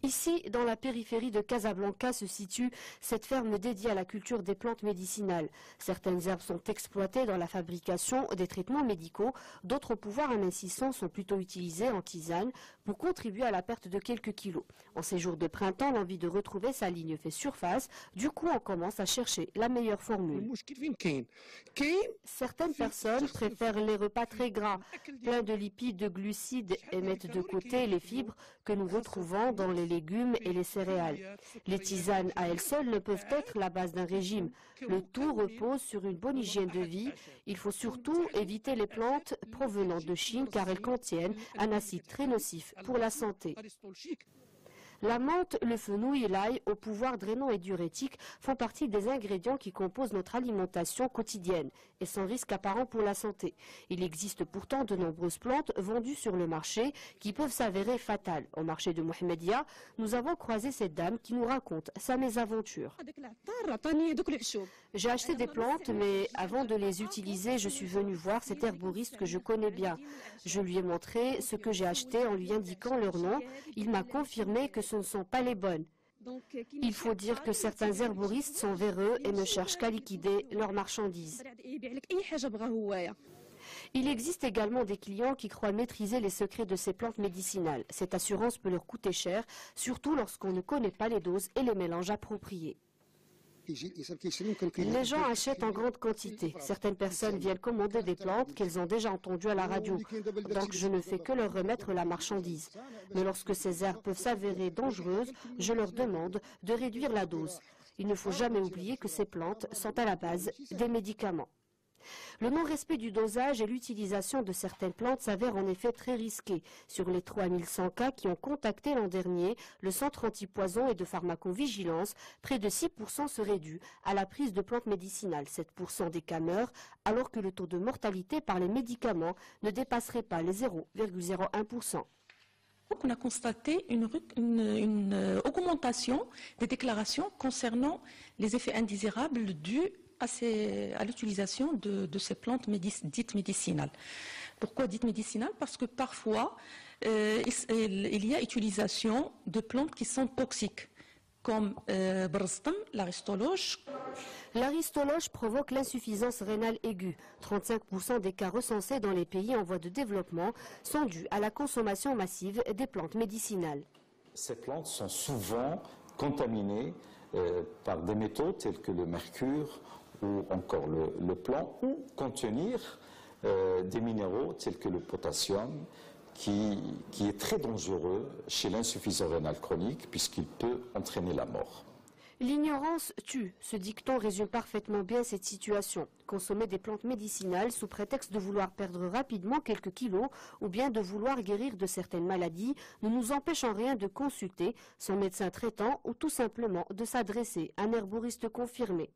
Ici, dans la périphérie de Casablanca, se situe cette ferme dédiée à la culture des plantes médicinales. Certaines herbes sont exploitées dans la fabrication des traitements médicaux. D'autres pouvoirs amincissants sont plutôt utilisés en tisane pour contribuer à la perte de quelques kilos. En ces jours de printemps, l'envie de retrouver sa ligne fait surface. Du coup, on commence à chercher la meilleure formule. Certaines personnes préfèrent les repas très gras, pleins de lipides, de glucides et mettent de côté les fibres que nous retrouvons dans les légumes et les céréales. Les tisanes à elles seules ne peuvent être la base d'un régime. Le tout repose sur une bonne hygiène de vie. Il faut surtout éviter les plantes provenant de Chine car elles contiennent un acide très nocif pour la santé. La menthe, le fenouil et l'ail, au pouvoir drainant et diurétique, font partie des ingrédients qui composent notre alimentation quotidienne et sans risque apparent pour la santé. Il existe pourtant de nombreuses plantes vendues sur le marché qui peuvent s'avérer fatales. Au marché de Mohamedia, nous avons croisé cette dame qui nous raconte sa mésaventure. J'ai acheté des plantes, mais avant de les utiliser, je suis venue voir cet herboriste que je connais bien. Je lui ai montré ce que j'ai acheté en lui indiquant leur nom. Il m'a confirmé que ce ne sont pas les bonnes. Il faut dire que certains herboristes sont véreux et ne cherchent qu'à liquider leurs marchandises. Il existe également des clients qui croient maîtriser les secrets de ces plantes médicinales. Cette assurance peut leur coûter cher, surtout lorsqu'on ne connaît pas les doses et les mélanges appropriés. Les gens achètent en grande quantité. Certaines personnes viennent commander des plantes qu'elles ont déjà entendues à la radio. Donc je ne fais que leur remettre la marchandise. Mais lorsque ces herbes peuvent s'avérer dangereuses, je leur demande de réduire la dose. Il ne faut jamais oublier que ces plantes sont à la base des médicaments. Le non-respect du dosage et l'utilisation de certaines plantes s'avèrent en effet très risqués. Sur les 3100 cas qui ont contacté l'an dernier le centre antipoison et de pharmacovigilance, près de 6% seraient dus à la prise de plantes médicinales, 7% des cas meurent, alors que le taux de mortalité par les médicaments ne dépasserait pas les 0,01%. On a constaté une augmentation des déclarations concernant les effets indésirables dus à l'utilisation de ces plantes dites médicinales. Pourquoi dites médicinales? Parce que parfois, il y a utilisation de plantes qui sont toxiques, comme Brastam, l'aristologe. L'aristologe provoque l'insuffisance rénale aiguë. 35% des cas recensés dans les pays en voie de développement sont dus à la consommation massive des plantes médicinales. Ces plantes sont souvent contaminées par des métaux tels que le mercure ou encore le plomb, ou contenir des minéraux tels que le potassium, qui est très dangereux chez l'insuffisance rénale chronique puisqu'il peut entraîner la mort. L'ignorance tue. Ce dicton résume parfaitement bien cette situation. Consommer des plantes médicinales sous prétexte de vouloir perdre rapidement quelques kilos ou bien de vouloir guérir de certaines maladies ne nous empêche en rien de consulter son médecin traitant ou tout simplement de s'adresser à un herboriste confirmé.